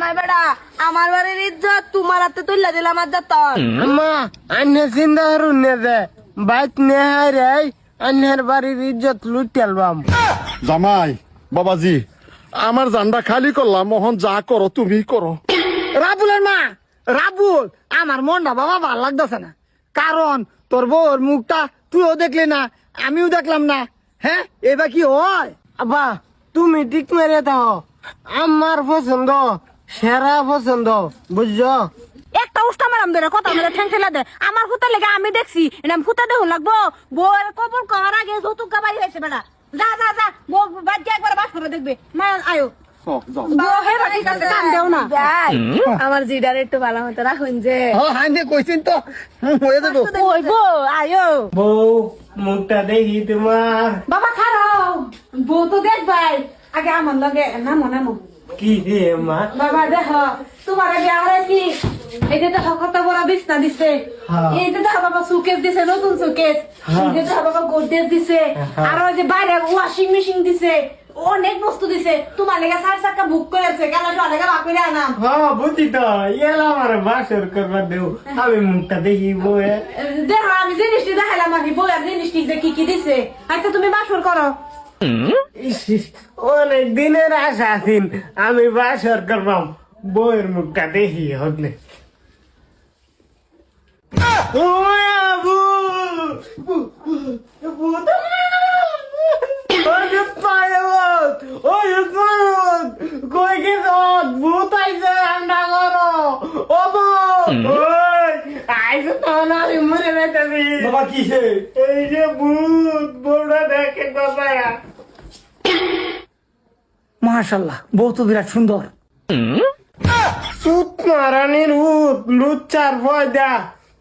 আমার বেড়া আমার বাড়ির ইজ্জত তোমার হাতে তুললা দিলাম আর যত আম্মা আন্নে চিন্তা করুন নে দে বাইত নেহাই রে আন্নের বাড়ির ইজ্জত লুটেলবাম। জামাই বাবাজি আমার জানটা খালি করলাম, মোহন যা করো তুমি করো। রাবুলের মা রাবুল, আমার মনটা বাবা ভাল লাগতেছে না, কারণ তোর বউর মুখটা তুইও দেখলি না আমিও দেখলাম না। হ্যাঁ এবার কি হয়? আব্বা তুমি ঠিক মেরে দাও, আমার পছন্দ সেরা পছন্দ, বুঝছো? একটা উষ্টা মারাম ধরে কথা মেরে ঠ্যাং ঠেলা দে আমার ফুতা লেগে আমি দেখছি এটা ফুতা দেহ লাগবো বউয়ের কবর করার আগে যৌতুক গাবাই হয়েছে বেড়া। যা যা যা বউ বাদ গিয়ে একবার বাস করে দেখবে মা আয়ো আমার জিডার একটু ভালো মতো রাখুন যে হাঁজে কইছেন তো হয়ে যাবো। আয়ো বউ মুখটা দেখি তোমার। বাবা খারাও বউ তো দেখবাই আগে আমার লগে নামো নামো। কি রে মা? বাবা দেখো তোমার আগে আর কি এই যে দেখো কত বড় বিছনা দিছে, এই যে দেখো বাবা সুকেস দিছে, নতুন সুকেস, এই যে দেখো বাবা গোদরেজ দিছে, আর ওই যে বাইরে ওয়াশিং মেশিন দিছে, অনেক বস্তু দিছে। তোমার লেগে 4 চাকা বুক করেছে কেন লেগে বাপিরে আনাম। হ্যাঁ বুঝি তো, এলা আমার বাসর করবার দেও, আমি মুখটা দেখি বউয়ে। দেখো আমি জিনিসটি দেখাইলাম আমি বউয়ের জিনিসটি যে কি কি দিছে। আচ্ছা তুমি বাসর করো। অনেক দিনের আশা আছেন আমি বাসর করবাম, বউয়ের মুখটা দেখি হতলে। বাবা কিসে? এই যে ভূত বউটা দেখে বাবা। মাশাআল্লাহ বউ তো বিরাট সুন্দর। সুত মারানির ভূত লুচ্চার ভয় দা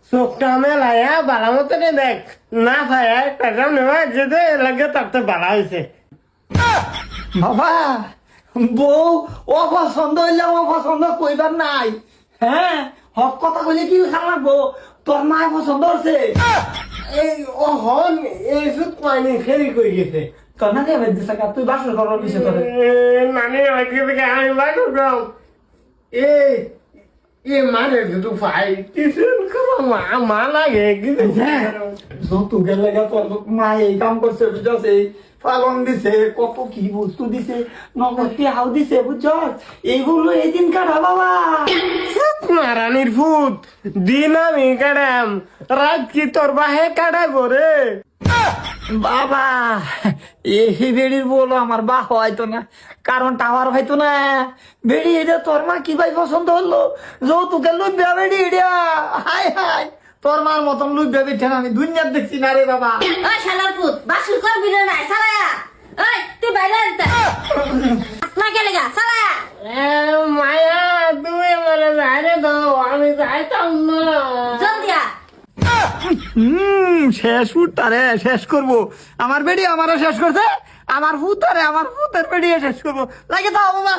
চোখটা মেলায়া বালা মতো দেখ না ভাইয়া একটা সামনে যেতে লাগে তার তো বালা হয়েছে। বাবা বউ অপছন্দ হইলে অপছন্দ কইবার নাই। হ্যাঁ হক কথা কইলে কি খারাপ বউ তোর মা পছন্দ হচ্ছে। এই অহন এই সুত মাইনি ফেরি কই গেছে। তোর না দেবে দিছে কা তুই বাসর করার বিষয় করে। নানি ওইদিকে থেকে আমি বাসর করলাম। এই এ মানে দুটো ভাই টিউশন করো মা লাগে কিন্তু যত গেলে তোর মা এই কাম করছে বুঝছ, এই পালন দিছে কত কি বস্তু দিছে, নগদ হাও দিছে বুঝছ, এইগুলো এদিন কাটা বাবা। মারানির ভূত দিন আমি কাটাম, রাত কি তোর বাহে কাটাইব রে বাবা। এই বেড়ির বলো আমার বা হয়তো না, কারণ টাওয়ার হয়তো না। বেড়ি এটা তোর মা কি ভাই পছন্দ হলো, যৌতুকে লুব্যা বেড়ি এটা। হাই হাই তোর মার মতন লুব্যা বেঠে আমি দুনিয়ার দেখছি না রে বাবা। ওই শালার পুত বাসর করবি না নাই সালায়া। ওই তুই বাইরে আনতে না গেলে গা সালায়া। মায়া তুমি আমার বাইরে দাও, আমি যাইতাম না। জলদি আ। শেষ ফুটারে শেষ করবো, আমার বেড়ি আমারও শেষ করছে, আমার ফুটারে আমার ফুটের বেড়িয়ে শেষ করবো। লাগে দাও বাবা।